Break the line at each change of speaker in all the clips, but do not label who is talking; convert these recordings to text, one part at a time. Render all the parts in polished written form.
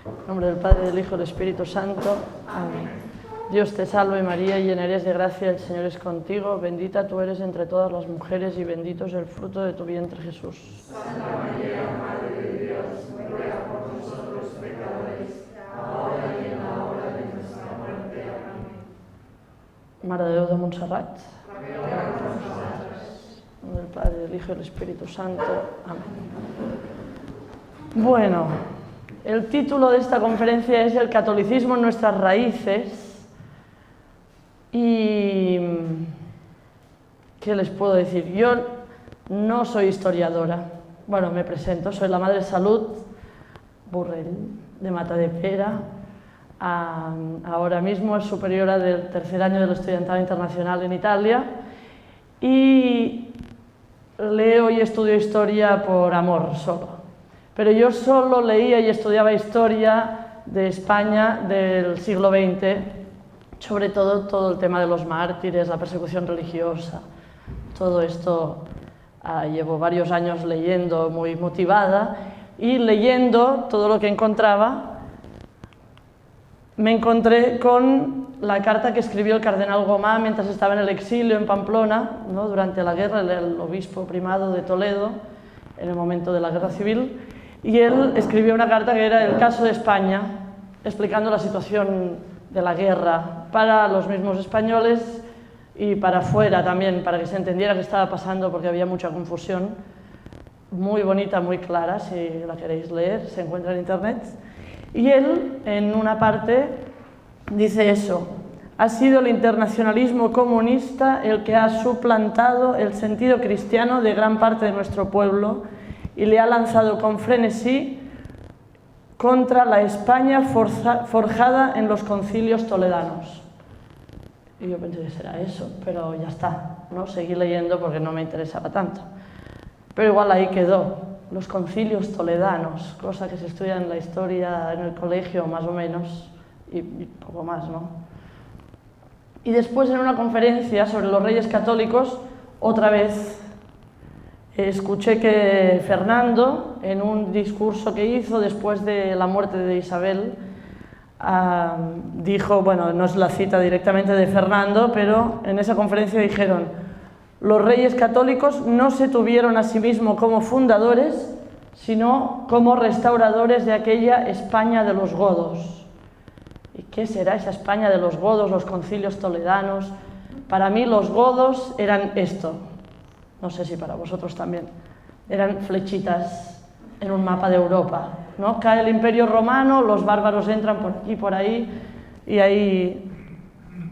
En nombre del Padre, del Hijo y del Espíritu Santo. Amén. Dios te salve María, llena eres de gracia, el Señor es contigo, bendita tú eres entre todas las mujeres y bendito es el fruto de tu vientre Jesús.
Santa María, Madre de Dios, ruega por nosotros pecadores, ahora y en la hora de nuestra muerte. Amén.
Mare de Déu de Montserrat.
Ruega por nosotros.
En nombre del Padre, del Hijo y del Espíritu Santo. Amén. Bueno, el título de esta conferencia es El catolicismo en nuestras raíces. Y ¿qué les puedo decir? Yo no soy historiadora. Bueno, me presento, soy la Madre Salud Burrell, de Matadepera. Ahora mismo es superiora del tercer año del Estudiantado Internacional en Italia. Y leo y estudio historia por amor solo. Pero yo solo leía y estudiaba historia de España del siglo XX, sobre todo el tema de los mártires, la persecución religiosa, todo esto. Llevo varios años leyendo muy motivada y leyendo todo lo que encontraba. Me encontré con la carta que escribió el cardenal Gomá mientras estaba en el exilio en Pamplona, ¿no? Durante la guerra, el obispo primado de Toledo, en el momento de la guerra civil, y él escribió una carta que era el caso de España, explicando la situación de la guerra para los mismos españoles y para afuera también, para que se entendiera qué estaba pasando, porque había mucha confusión. Muy bonita, muy clara, si la queréis leer, se encuentra en internet. Y él, en una parte, dice eso: ha sido el internacionalismo comunista el que ha suplantado el sentido cristiano de gran parte de nuestro pueblo y le ha lanzado con frenesí contra la España forjada en los concilios toledanos. Y yo pensé que será eso, pero ya está, ¿no? Seguí leyendo porque no me interesaba tanto. Pero igual ahí quedó, los concilios toledanos, cosa que se estudia en la historia en el colegio más o menos, y poco más, ¿no? Y después en una conferencia sobre los reyes católicos, otra vez escuché que Fernando, en un discurso que hizo después de la muerte de Isabel, dijo, bueno, no es la cita directamente de Fernando, pero en esa conferencia dijeron: los reyes católicos no se tuvieron a sí mismos como fundadores, sino como restauradores de aquella España de los godos. ¿Y qué será esa España de los godos, los concilios toledanos? Para mí los godos eran esto. No sé si para vosotros también. Eran flechitas en un mapa de Europa, ¿no? Cae el Imperio Romano, los bárbaros entran por aquí, por ahí, y hay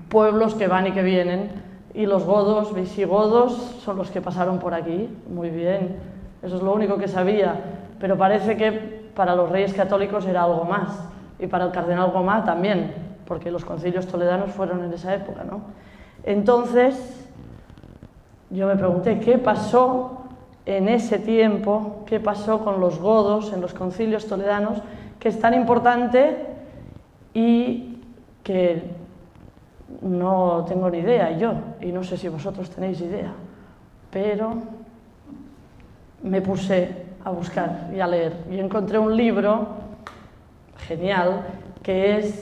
pueblos que van y que vienen. Y los godos, visigodos, son los que pasaron por aquí. Muy bien, eso es lo único que sabía. Pero parece que para los reyes católicos era algo más. Y para el cardenal Gomá también, porque los concilios toledanos fueron en esa época, ¿no? Entonces yo me pregunté qué pasó en ese tiempo, qué pasó con los godos en los concilios toledanos, que es tan importante y que no tengo ni idea yo, y no sé si vosotros tenéis idea, pero me puse a buscar y a leer y encontré un libro genial que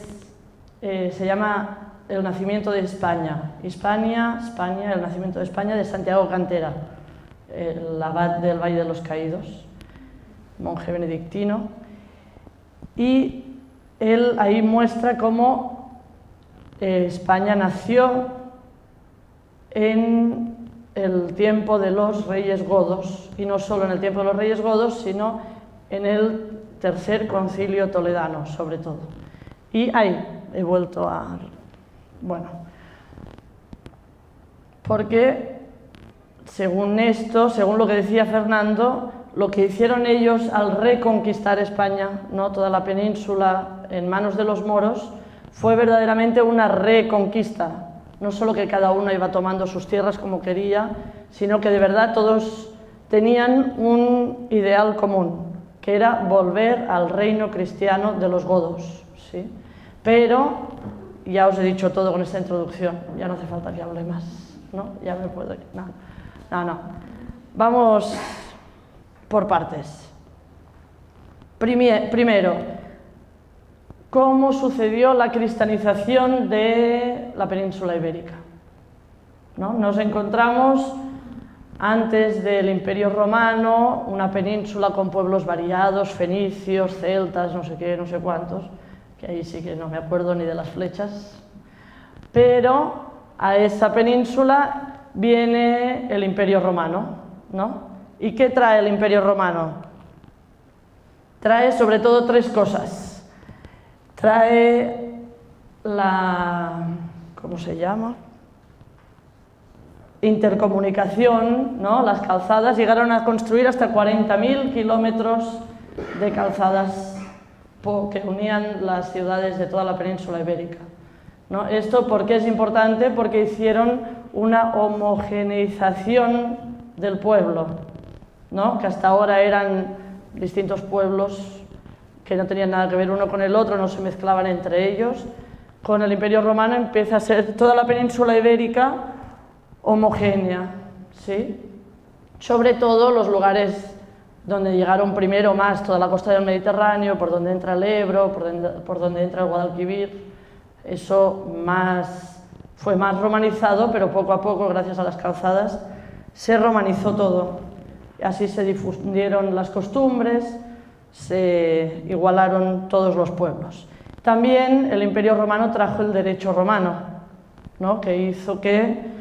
se llama El nacimiento de España, España, el nacimiento de España, de Santiago Cantera, el abad del Valle de los Caídos, monje benedictino, y él ahí muestra cómo España nació en el tiempo de los reyes godos, y no solo en el tiempo de los reyes godos, sino en el tercer concilio toledano, sobre todo. Y ahí he vuelto a... Bueno, porque según esto, según lo que decía Fernando, lo que hicieron ellos al reconquistar España, ¿no? Toda la península en manos de los moros, fue verdaderamente una reconquista. No solo que cada uno iba tomando sus tierras como quería, sino que de verdad todos tenían un ideal común, que era volver al reino cristiano de los godos, ¿sí? Pero ya os he dicho todo con esta introducción, ya no hace falta que hable más, ¿no? Ya me puedo ir. No. Vamos por partes. Primero, cómo sucedió la cristianización de la península ibérica, ¿no? Nos encontramos antes del Imperio Romano, una península con pueblos variados, fenicios, celtas, no sé qué, no sé cuántos, que ahí sí que no me acuerdo ni de las flechas, pero a esa península viene el Imperio Romano, ¿no? ¿Y qué trae el Imperio Romano? Trae sobre todo tres cosas. Trae la... ¿cómo se llama? Intercomunicación, ¿no? Las calzadas, llegaron a construir hasta 40.000 kilómetros de calzadas que unían las ciudades de toda la península ibérica, ¿no? Esto, ¿por qué es importante? Porque hicieron una homogeneización del pueblo, ¿no? Que hasta ahora eran distintos pueblos que no tenían nada que ver uno con el otro, no se mezclaban entre ellos. Con el Imperio Romano empieza a ser toda la península ibérica homogénea, ¿sí? Sobre todo los lugares donde llegaron primero más, toda la costa del Mediterráneo, por donde entra el Ebro, por donde entra el Guadalquivir, eso fue más romanizado, pero poco a poco, gracias a las calzadas, se romanizó todo. Así se difundieron las costumbres, se igualaron todos los pueblos. También el Imperio Romano trajo el derecho romano, ¿no? Que hizo que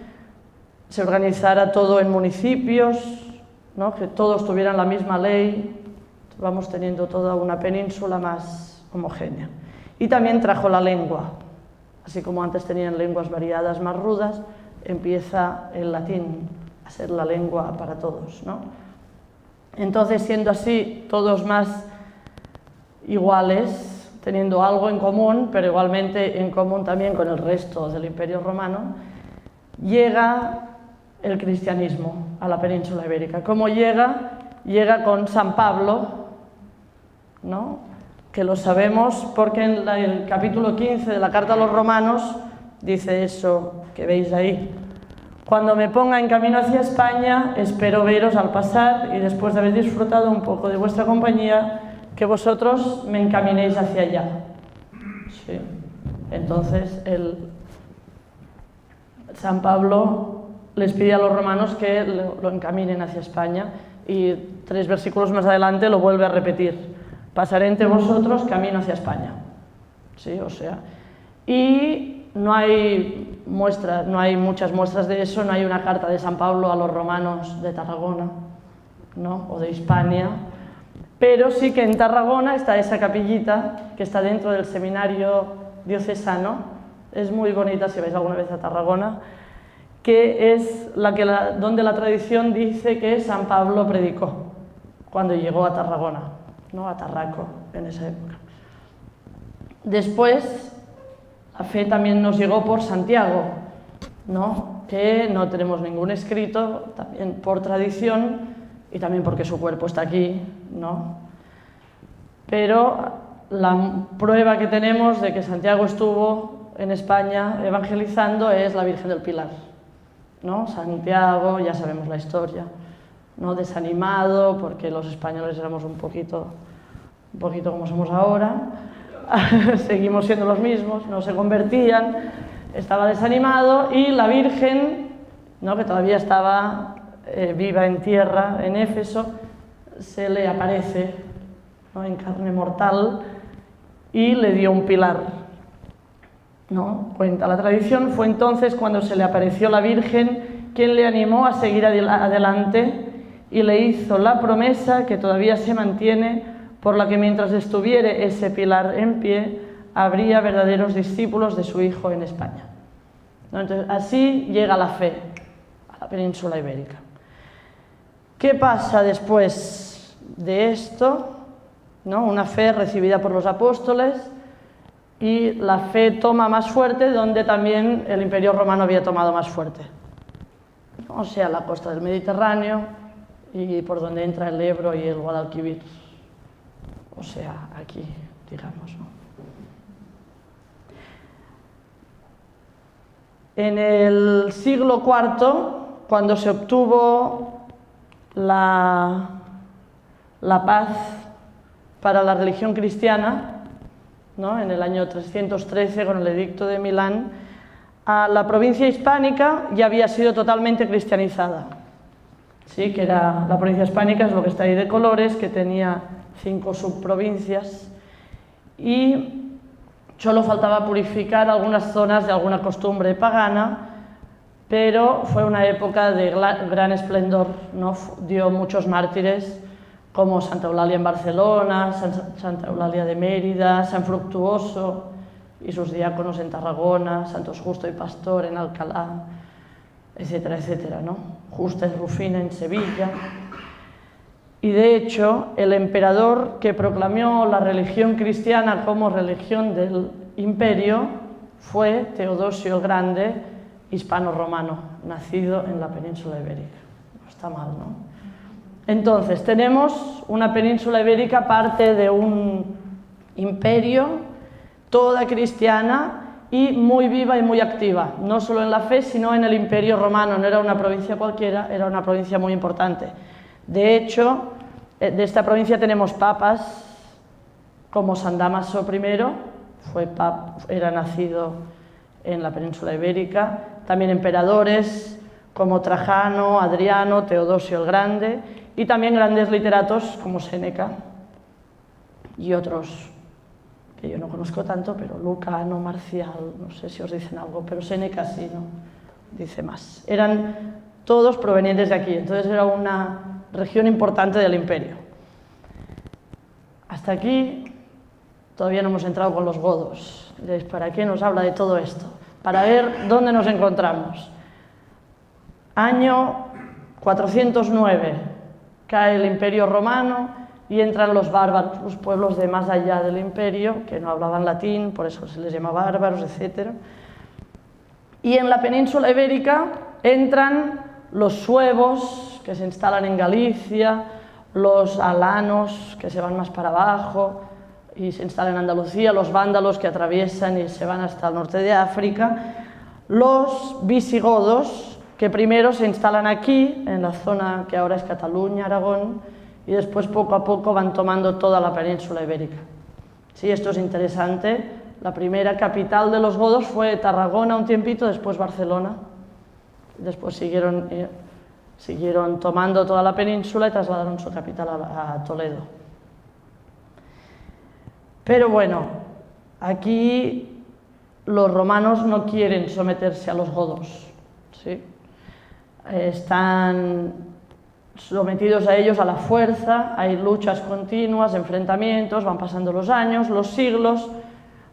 se organizara todo en municipios, ¿no? Que todos tuvieran la misma ley, vamos teniendo toda una península más homogénea. Y también trajo la lengua, así como antes tenían lenguas variadas más rudas, empieza el latín a ser la lengua para todos, ¿no? Entonces, siendo así todos más iguales, teniendo algo en común, pero igualmente en común también con el resto del Imperio Romano, llega el cristianismo a la península ibérica. ¿Cómo llega? Llega con San Pablo, ¿no? Que lo sabemos porque en el capítulo 15 de la Carta a los Romanos dice eso que veis ahí. Cuando me ponga en camino hacia España, espero veros al pasar y después de haber disfrutado un poco de vuestra compañía, que vosotros me encaminéis hacia allá. Sí. Entonces, San Pablo les pide a los romanos que lo encaminen hacia España y 3 versículos más adelante lo vuelve a repetir. Pasaré entre vosotros camino hacia España. Sí, o sea, y no hay muchas muestras de eso, no hay una carta de San Pablo a los romanos de Tarragona, ¿no? O de Hispania, pero sí que en Tarragona está esa capillita que está dentro del seminario diocesano, es muy bonita si vais alguna vez a Tarragona, que es donde la tradición dice que San Pablo predicó cuando llegó a Tarragona, ¿no? A Tarraco en esa época. Después, la fe también nos llegó por Santiago, ¿no? Que no tenemos ningún escrito, también por tradición y también porque su cuerpo está aquí, ¿no? Pero la prueba que tenemos de que Santiago estuvo en España evangelizando es la Virgen del Pilar, ¿no? Santiago, ya sabemos la historia, ¿no? Desanimado, porque los españoles éramos un poquito como somos ahora, seguimos siendo los mismos, no se convertían, estaba desanimado y la Virgen, ¿no? Que todavía estaba viva en tierra, en Éfeso, se le aparece, ¿no? En carne mortal y le dio un pilar. ¿No? Cuenta la tradición, fue entonces cuando se le apareció la Virgen quien le animó a seguir adelante y le hizo la promesa que todavía se mantiene, por la que mientras estuviere ese pilar en pie, habría verdaderos discípulos de su Hijo en España. ¿No? Entonces, así llega la fe a la península ibérica. ¿Qué pasa después de esto? ¿No? Una fe recibida por los apóstoles, y la fe toma más fuerte donde también el Imperio Romano había tomado más fuerte, o sea, la costa del Mediterráneo y por donde entra el Ebro y el Guadalquivir, o sea, aquí, digamos, ¿no? En el siglo IV, cuando se obtuvo la paz para la religión cristiana, ¿no? En el año 313, con el edicto de Milán, la provincia hispánica ya había sido totalmente cristianizada. Sí, que era la provincia hispánica, es lo que está ahí de colores, que tenía 5 subprovincias, y solo faltaba purificar algunas zonas de alguna costumbre pagana, pero fue una época de gran esplendor, ¿no? Dio muchos mártires, como Santa Eulalia en Barcelona, Santa Eulalia de Mérida, San Fructuoso y sus diáconos en Tarragona, Santos Justo y Pastor en Alcalá, etcétera, etcétera, ¿no? Justa y Rufina en Sevilla. Y de hecho, el emperador que proclamó la religión cristiana como religión del imperio fue Teodosio el Grande, hispano-romano, nacido en la península ibérica. No está mal, ¿no? Entonces, tenemos una península ibérica, parte de un imperio, toda cristiana y muy viva y muy activa, no solo en la fe, sino en el imperio romano. No era una provincia cualquiera, era una provincia muy importante. De hecho, de esta provincia tenemos papas, como San Dámaso I, era nacido en la península ibérica, también emperadores como Trajano, Adriano, Teodosio el Grande, y también grandes literatos como Séneca y otros que yo no conozco tanto, pero Lucano, Marcial, no sé si os dicen algo, pero Séneca sí, ¿no? Dice más. Eran todos provenientes de aquí, entonces era una región importante del imperio. Hasta aquí todavía no hemos entrado con los godos. Diréis, ¿para qué nos habla de todo esto? Para ver dónde nos encontramos. Año 409, cae el imperio romano y entran los bárbaros, los pueblos de más allá del imperio, que no hablaban latín, por eso se les llama bárbaros, etc. Y en la península ibérica entran los suevos, que se instalan en Galicia, los alanos, que se van más para abajo y se instalan en Andalucía, los vándalos, que atraviesan y se van hasta el norte de África, los visigodos, que primero se instalan aquí, en la zona que ahora es Cataluña, Aragón, y después poco a poco van tomando toda la península ibérica. Sí, esto es interesante. La primera capital de los godos fue Tarragona un tiempito, después Barcelona. Después siguieron tomando toda la península y trasladaron su capital a Toledo. Pero bueno, aquí los romanos no quieren someterse a los godos, ¿sí? Están sometidos a ellos a la fuerza, hay luchas continuas, enfrentamientos, van pasando los años, los siglos,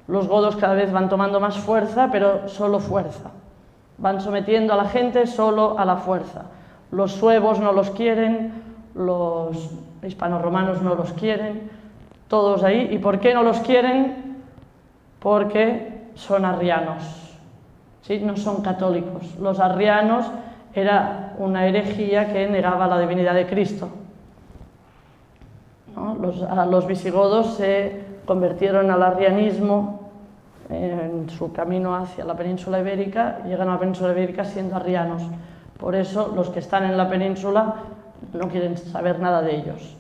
los godos cada vez van tomando más fuerza, pero solo fuerza. Van sometiendo a la gente solo a la fuerza. Los suevos no los quieren, los hispanorromanos no los quieren, todos ahí. ¿Y por qué no los quieren? Porque son arrianos, ¿sí? No son católicos. Los arrianos era una herejía que negaba la divinidad de Cristo, ¿no? Los visigodos se convirtieron al arrianismo en su camino hacia la península ibérica, llegan a la península ibérica siendo arrianos. Por eso los que están en la península no quieren saber nada de ellos.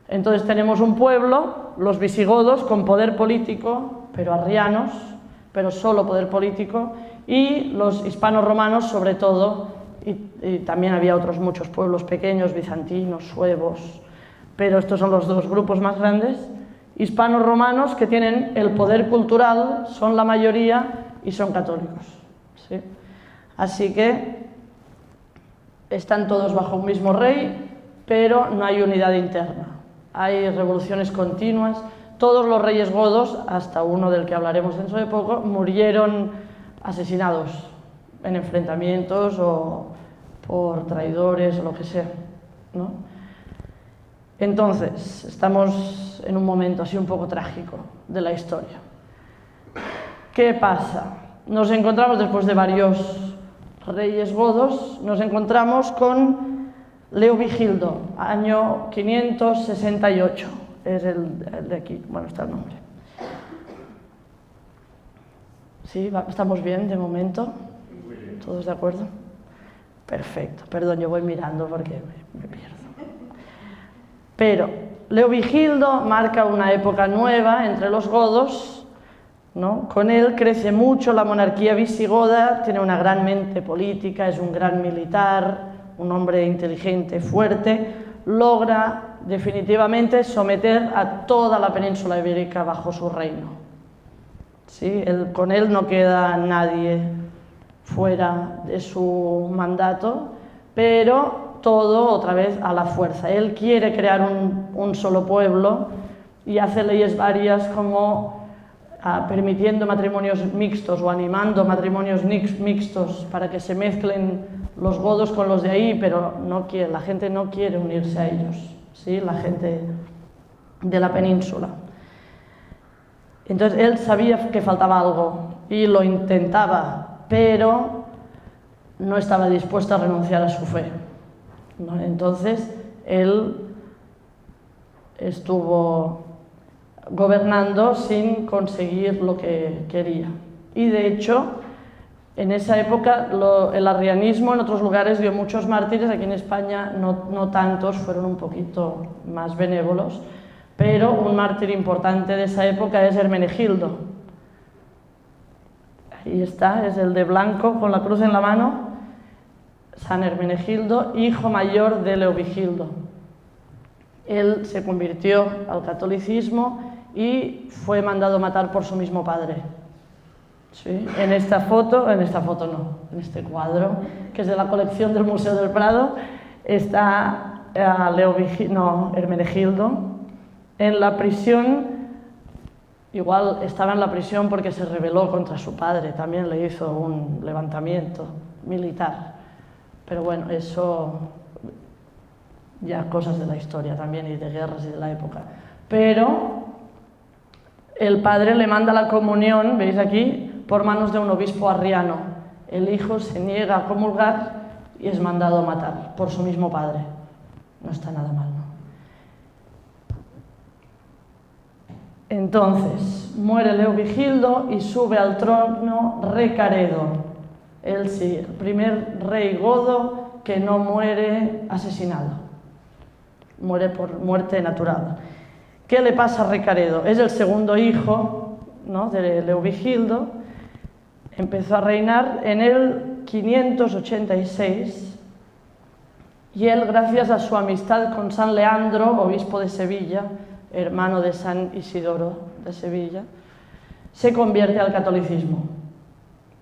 Entonces tenemos un pueblo, los visigodos, con poder político, pero arrianos, pero solo poder político, y los hispanos-romanos sobre todo, y también había otros muchos pueblos pequeños, bizantinos, suevos, pero estos son los dos grupos más grandes, hispanos romanos, que tienen el poder cultural, son la mayoría y son católicos, ¿sí? Así que están todos bajo un mismo rey, pero no hay unidad interna, hay revoluciones continuas. Todos los reyes godos, hasta uno del que hablaremos dentro de poco, murieron asesinados en enfrentamientos o por traidores o lo que sea, ¿no? Entonces, estamos en un momento así un poco trágico de la historia. ¿Qué pasa? Nos encontramos, después de varios reyes godos, nos encontramos con Leovigildo, año 568, es el de aquí, bueno, está el nombre. ¿Sí? ¿Estamos bien de momento? ¿Todos de acuerdo? Perfecto, perdón, yo voy mirando porque me pierdo. Pero Leovigildo marca una época nueva entre los godos, ¿no? Con él crece mucho la monarquía visigoda, tiene una gran mente política, es un gran militar, un hombre inteligente, fuerte, logra definitivamente someter a toda la península ibérica bajo su reino. ¿Sí? Con él no queda nadie fuera de su mandato, pero todo otra vez a la fuerza. Él quiere crear un solo pueblo y hace leyes varias como permitiendo matrimonios mixtos o animando matrimonios mixtos para que se mezclen los godos con los de ahí, pero la gente no quiere unirse a ellos, ¿sí? La gente de la península. Entonces él sabía que faltaba algo y lo intentaba, pero no estaba dispuesto a renunciar a su fe, ¿no? Entonces él estuvo gobernando sin conseguir lo que quería. Y de hecho, en esa época el arrianismo en otros lugares dio muchos mártires, aquí en España no tantos, fueron un poquito más benévolos, pero un mártir importante de esa época es Hermenegildo. Ahí está, es el de blanco con la cruz en la mano, San Hermenegildo, hijo mayor de Leovigildo. Él se convirtió al catolicismo y fue mandado matar por su mismo padre. ¿Sí? En esta foto no, en este cuadro, que es de la colección del Museo del Prado, está Hermenegildo en la prisión. Igual estaba en la prisión porque se rebeló contra su padre, también le hizo un levantamiento militar. Pero bueno, eso ya cosas de la historia también y de guerras y de la época. Pero el padre le manda la comunión, veis aquí, por manos de un obispo arriano. El hijo se niega a comulgar y es mandado a matar por su mismo padre. No está nada mal, ¿no? Entonces, muere Leovigildo y sube al trono Recaredo. Él sí, el primer rey godo que no muere asesinado. Muere por muerte natural. ¿Qué le pasa a Recaredo? Es el segundo hijo, ¿no?, de Leovigildo. Empezó a reinar en el 586 y él, gracias a su amistad con San Leandro, obispo de Sevilla, hermano de San Isidoro de Sevilla, se convierte al catolicismo,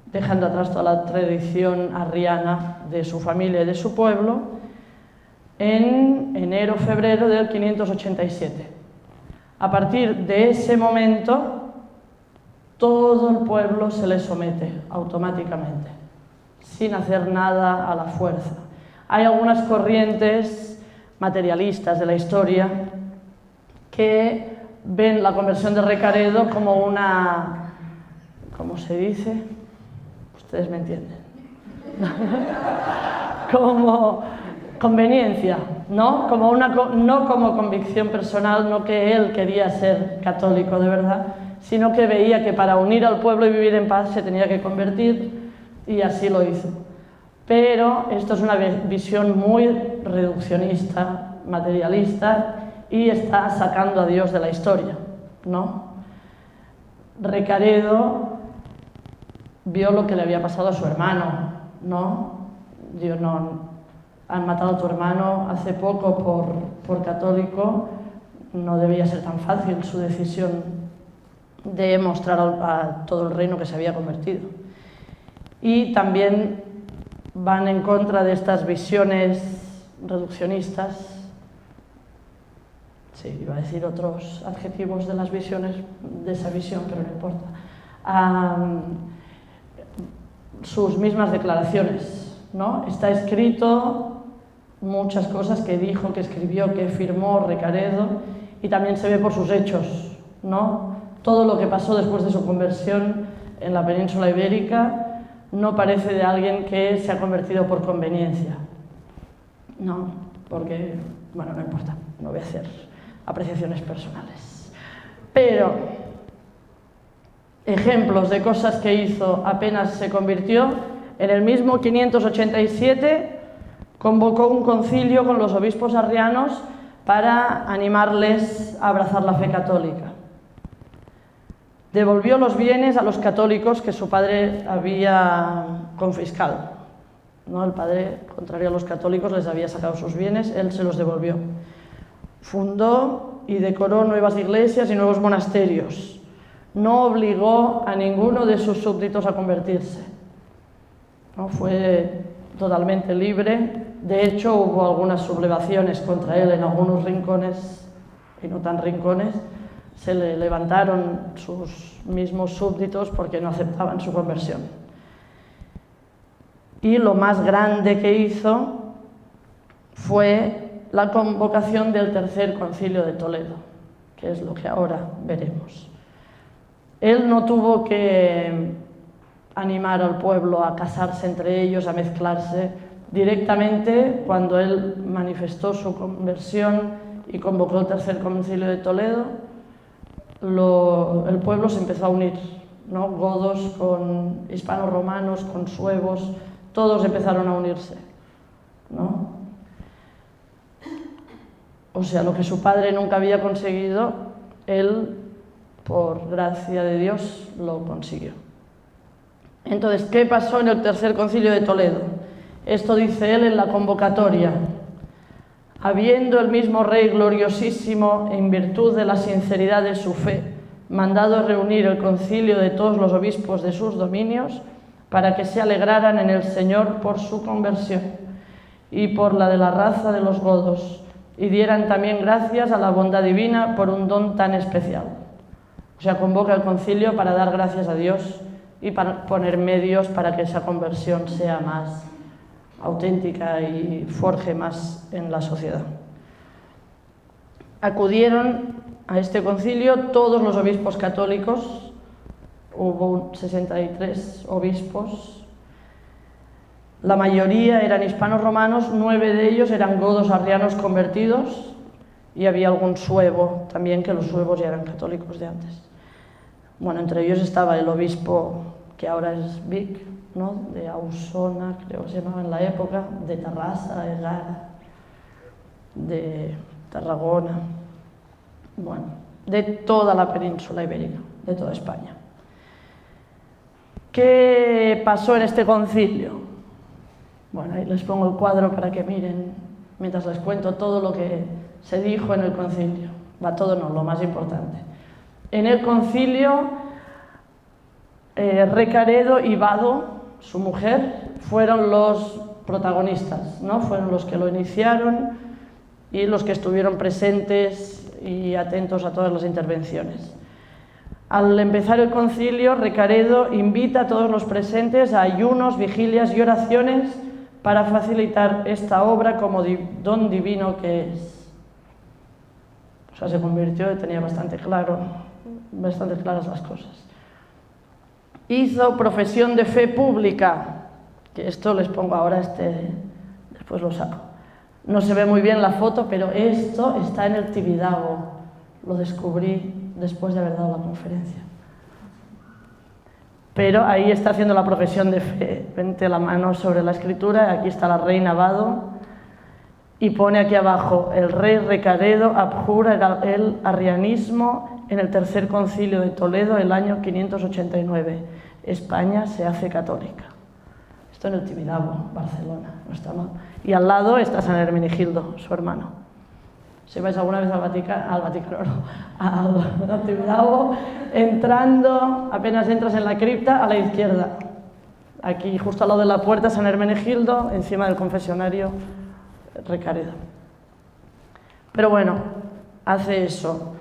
dejando atrás toda la tradición arriana de su familia y de su pueblo, en enero-febrero del 587. A partir de ese momento, todo el pueblo se le somete automáticamente, sin hacer nada a la fuerza. Hay algunas corrientes materialistas de la historia que ven la conversión de Recaredo como una, ¿cómo se dice? Ustedes me entienden. Como conveniencia, ¿no? No como convicción personal, no que él quería ser católico de verdad, sino que veía que para unir al pueblo y vivir en paz se tenía que convertir, y así lo hizo. Pero esto es una visión muy reduccionista, materialista, y está sacando a Dios de la historia, ¿no? Recaredo vio lo que le había pasado a su hermano, ¿no? Dios, no, han matado a tu hermano hace poco por católico, no debía ser tan fácil su decisión de mostrar a todo el reino que se había convertido. Y también van en contra de estas visiones reduccionistas. Sí, iba a decir otros adjetivos de las visiones, de esa visión, pero no importa. Sus mismas declaraciones, ¿no? Está escrito muchas cosas que dijo, que escribió, que firmó Recaredo, y también se ve por sus hechos, ¿no? Todo lo que pasó después de su conversión en la península ibérica no parece de alguien que se ha convertido por conveniencia, ¿no? Porque, bueno, no importa, no voy a hacer apreciaciones personales. Pero ejemplos de cosas que hizo apenas se convirtió, en el mismo 587 convocó un concilio con los obispos arrianos para animarles a abrazar la fe católica. devolvió los bienes a los católicos que su padre había confiscado, ¿no? El padre, contrario a los católicos, les había sacado sus bienes, él se los devolvió. Fundó y decoró nuevas iglesias y nuevos monasterios. No obligó a ninguno de sus súbditos a convertirse, ¿no? Fue totalmente libre. De hecho, hubo algunas sublevaciones contra él en algunos rincones y no tan rincones. Se le levantaron sus mismos súbditos porque no aceptaban su conversión. Y lo más grande que hizo fue la convocación del Tercer Concilio de Toledo, que es lo que ahora veremos. Él no tuvo que animar al pueblo a casarse entre ellos, a mezclarse. Directamente, cuando él manifestó su conversión y convocó el Tercer Concilio de Toledo, el pueblo se empezó a unir, ¿no? Godos con hispanos romanos, con suevos, todos empezaron a unirse, ¿no? O sea, lo que su padre nunca había conseguido, él, por gracia de Dios, lo consiguió. Entonces, ¿qué pasó en el Tercer Concilio de Toledo? Esto dice él en la convocatoria. Habiendo el mismo Rey gloriosísimo, en virtud de la sinceridad de su fe, mandado reunir el concilio de todos los obispos de sus dominios, para que se alegraran en el Señor por su conversión y por la de la raza de los godos, y dieran también gracias a la bondad divina por un don tan especial. O sea, convoca el concilio para dar gracias a Dios y para poner medios para que esa conversión sea más auténtica y forje más en la sociedad. Acudieron a este concilio todos los obispos católicos, hubo 63 obispos, la mayoría eran hispanos romanos, 9 de ellos eran godos arrianos convertidos y había algún suevo también, que los suevos ya eran católicos de antes. Bueno, entre ellos estaba el obispo que ahora es Vic, ¿no? De Ausona, creo que se llamaba en la época, de Tarrasa, Egara, de Tarragona, bueno, de toda la península ibérica, de toda España. ¿Qué pasó en este concilio? Bueno, ahí les pongo el cuadro para que miren, mientras les cuento todo lo que se dijo en el concilio. Va, todo no, lo más importante. En el concilio, Recaredo y Vado, su mujer, fueron los protagonistas, ¿no? Fueron los que lo iniciaron y los que estuvieron presentes y atentos a todas las intervenciones. Al empezar el concilio, Recaredo invita a todos los presentes a ayunos, vigilias y oraciones para facilitar esta obra como don divino que es. O sea, se convirtió y tenía bastante claras las cosas. Hizo profesión de fe pública, que esto les pongo ahora, después lo saco. No se ve muy bien la foto, pero esto está en el Tibidabo. Lo descubrí después de haber dado la conferencia. Pero ahí está haciendo la profesión de fe. Vente la mano sobre la escritura, aquí está la reina Vado, y pone aquí abajo: el rey Recaredo abjura el arrianismo en el Tercer Concilio de Toledo el año 589. España se hace católica. Esto en el Tibidabo, Barcelona, no está mal. Y al lado está San Hermenegildo, su hermano. Si vais alguna vez al Tibidabo, entrando, apenas entras en la cripta, a la izquierda. Aquí, justo al lado de la puerta, San Hermenegildo, encima del confesionario, Recaredo. Pero bueno, hace eso.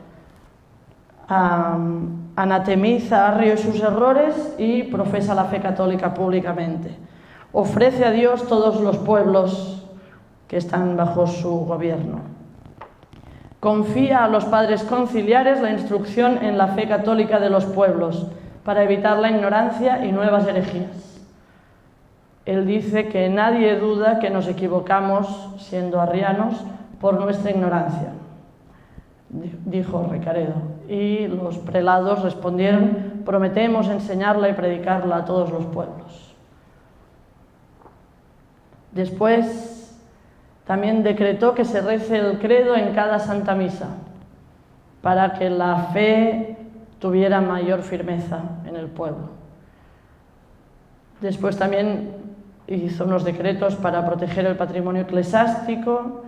Anatemiza a Arrio y sus errores y profesa la fe católica públicamente. Ofrece a Dios todos los pueblos que están bajo su gobierno. Confía a los padres conciliares la instrucción en la fe católica de los pueblos para evitar la ignorancia y nuevas herejías. Él dice que nadie duda que nos equivocamos siendo arrianos por nuestra ignorancia, dijo Recaredo. Y los prelados respondieron: prometemos enseñarla y predicarla a todos los pueblos. Después también decretó que se rece el credo en cada Santa Misa, para que la fe tuviera mayor firmeza en el pueblo. Después también hizo unos decretos para proteger el patrimonio eclesiástico,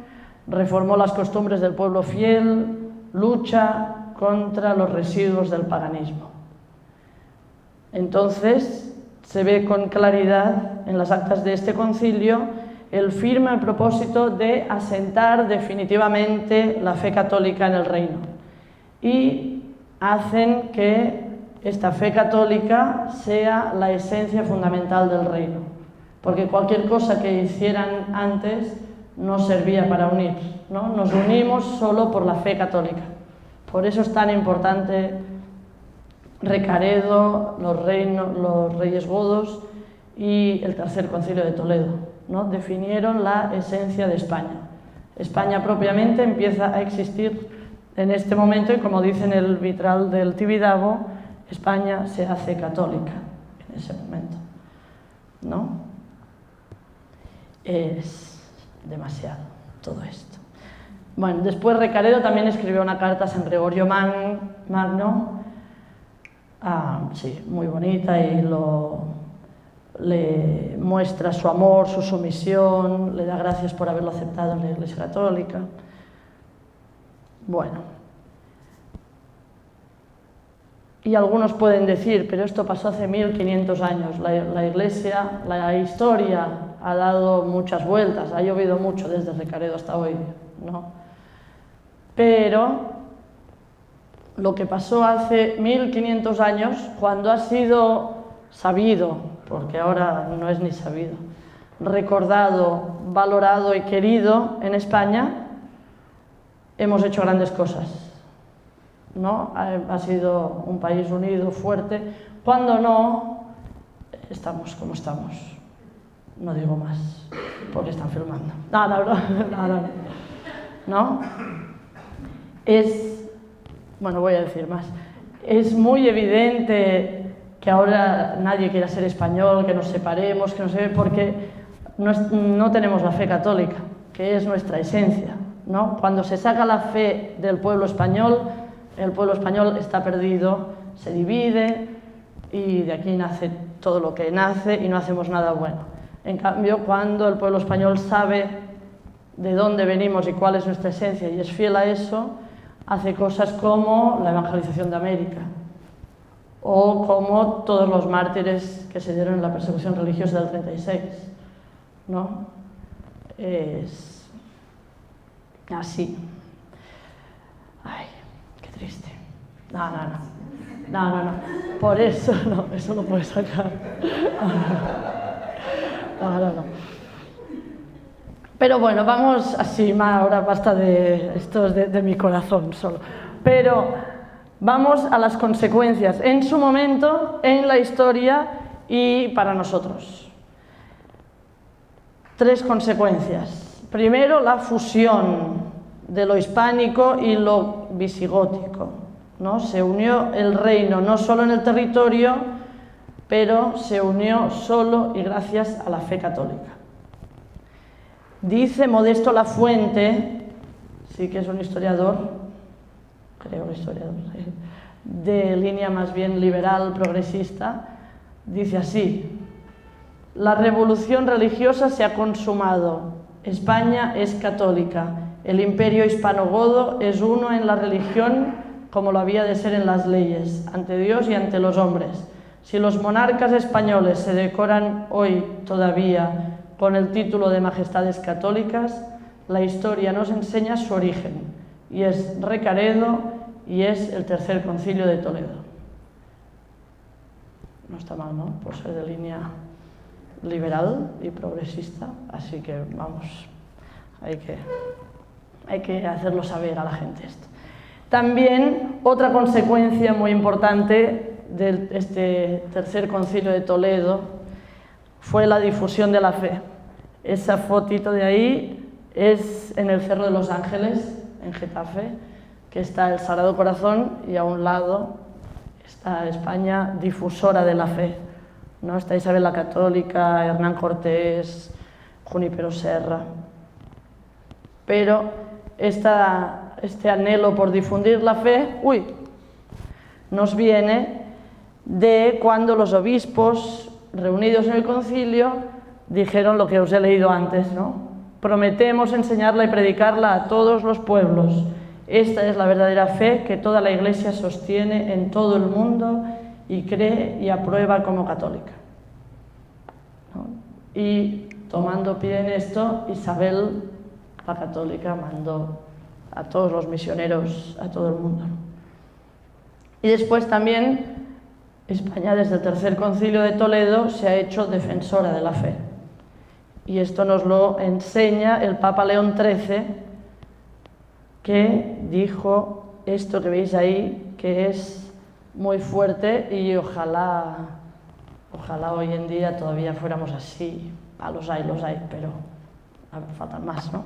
reformó las costumbres del pueblo fiel, lucha contra los residuos del paganismo. Entonces, se ve con claridad en las actas de este concilio el firme propósito de asentar definitivamente la fe católica en el reino y hacen que esta fe católica sea la esencia fundamental del reino, porque cualquier cosa que hicieran antes no servía para unir, ¿no? Nos unimos solo por la fe católica. Por eso es tan importante Recaredo, los reyes godos y el Tercer Concilio de Toledo, ¿no? Definieron la esencia de España. España propiamente empieza a existir en este momento y, como dice en el vitral del Tibidabo, España se hace católica en ese momento, ¿no? Es demasiado todo esto. Bueno, después Recaredo también escribió una carta a San Gregorio Magno, sí, muy bonita, y le muestra su amor, su sumisión, le da gracias por haberlo aceptado en la Iglesia Católica. Bueno, y algunos pueden decir, pero esto pasó hace 1500 años, la Iglesia, la historia ha dado muchas vueltas, ha llovido mucho desde Recaredo hasta hoy, ¿no? Pero lo que pasó hace 1500 años, cuando ha sido sabido, porque ahora no es ni sabido, recordado, valorado y querido en España, hemos hecho grandes cosas, ¿no? Ha sido un país unido, fuerte. Cuando no, estamos como estamos. No digo más, porque están filmando. No. Bueno, voy a decir más. Es muy evidente que ahora nadie quiera ser español, que nos separemos, que no sé, porque no tenemos la fe católica, que es nuestra esencia, ¿no? Cuando se saca la fe del pueblo español, el pueblo español está perdido, se divide y de aquí nace todo lo que nace y no hacemos nada bueno. En cambio, cuando el pueblo español sabe de dónde venimos y cuál es nuestra esencia y es fiel a eso, hace cosas como la evangelización de América o como todos los mártires que se dieron en la persecución religiosa del 36, ¿no? Es así. Ay, qué triste. No. Por eso no, eso lo puedes sacar. No. Pero bueno, vamos así, ahora basta de esto de mi corazón solo. Pero vamos a las consecuencias en su momento, en la historia y para nosotros. 3 consecuencias. Primero, la fusión de lo hispánico y lo visigótico, ¿no? Se unió el reino no solo en el territorio, pero se unió solo y gracias a la fe católica. Dice Modesto Lafuente, sí que es un historiador, creo un historiador, de línea más bien liberal, progresista, dice así: la revolución religiosa se ha consumado, España es católica, el imperio hispano-godo es uno en la religión como lo había de ser en las leyes, ante Dios y ante los hombres. Si los monarcas españoles se decoran hoy todavía con el título de majestades católicas, la historia nos enseña su origen, y es Recaredo y es el Tercer Concilio de Toledo. No está mal, ¿no? Por ser de línea liberal y progresista, así que vamos, hay que hacerlo saber a la gente esto. También otra consecuencia muy importante de este Tercer Concilio de Toledo fue la difusión de la fe. Esa fotito de ahí es en el Cerro de los Ángeles, en Getafe, que está el Sagrado Corazón y a un lado está España difusora de la fe, ¿no? Está Isabel la Católica, Hernán Cortés, Junípero Serra. Pero este anhelo por difundir la fe, nos viene de cuando los obispos reunidos en el concilio dijeron lo que os he leído antes, ¿no? Prometemos enseñarla y predicarla a todos los pueblos. Esta es la verdadera fe que toda la Iglesia sostiene en todo el mundo y cree y aprueba como católica, ¿no? Y tomando pie en esto, Isabel, la católica, mandó a todos los misioneros a todo el mundo, ¿no? Y después también España, desde el Tercer Concilio de Toledo, se ha hecho defensora de la fe. Y esto nos lo enseña el Papa León XIII, que dijo esto que veis ahí, que es muy fuerte y ojalá hoy en día todavía fuéramos así. Los hay, pero faltan más, ¿no?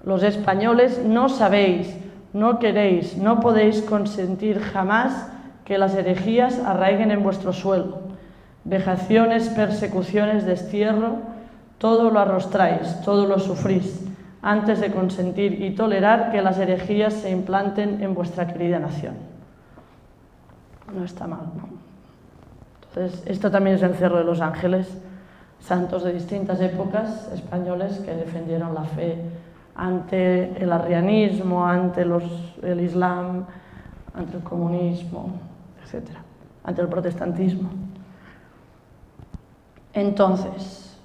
Los españoles no sabéis, no queréis, no podéis consentir jamás que las herejías arraiguen en vuestro suelo. Vejaciones, persecuciones, destierro, todo lo arrostráis, todo lo sufrís, antes de consentir y tolerar que las herejías se implanten en vuestra querida nación. No está mal, ¿no? Entonces, esto también es el Cerro de los Ángeles, santos de distintas épocas españoles que defendieron la fe ante el arrianismo, ante el Islam, ante el comunismo, etc., ante el protestantismo. Entonces,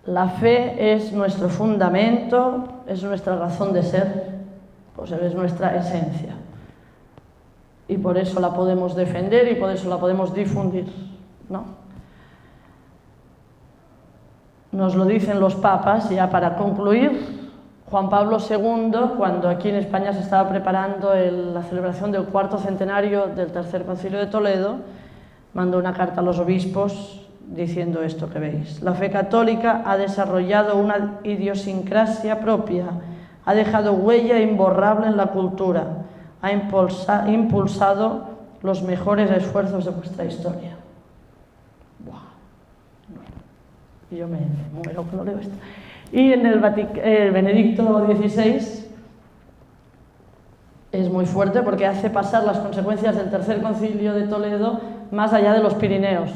la fe es nuestro fundamento, es nuestra razón de ser, pues es nuestra esencia. Y por eso la podemos defender y por eso la podemos difundir, ¿no? Nos lo dicen los papas, ya para concluir. Juan Pablo II, cuando aquí en España se estaba preparando la celebración del cuarto centenario del Tercer Concilio de Toledo, mandó una carta a los obispos diciendo esto que veis. La fe católica ha desarrollado una idiosincrasia propia, ha dejado huella imborrable en la cultura, ha impulsado los mejores esfuerzos de vuestra historia. ¡Buah! Y yo me muero cuando leo esto. Y en el Benedicto XVI es muy fuerte porque hace pasar las consecuencias del Tercer Concilio de Toledo más allá de los Pirineos,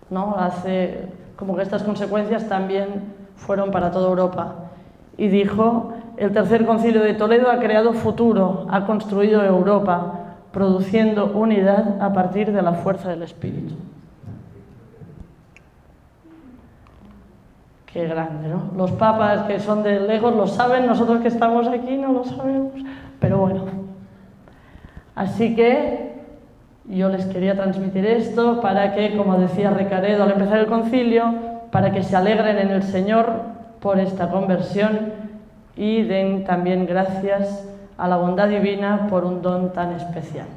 ¿no? Hace como que estas consecuencias también fueron para toda Europa. Y dijo, el Tercer Concilio de Toledo ha creado futuro, ha construido Europa, produciendo unidad a partir de la fuerza del Espíritu. Qué grande, ¿no? Los papas que son de lejos lo saben, nosotros que estamos aquí no lo sabemos, pero bueno. Así que yo les quería transmitir esto para que, como decía Recaredo al empezar el concilio, para que se alegren en el Señor por esta conversión y den también gracias a la bondad divina por un don tan especial.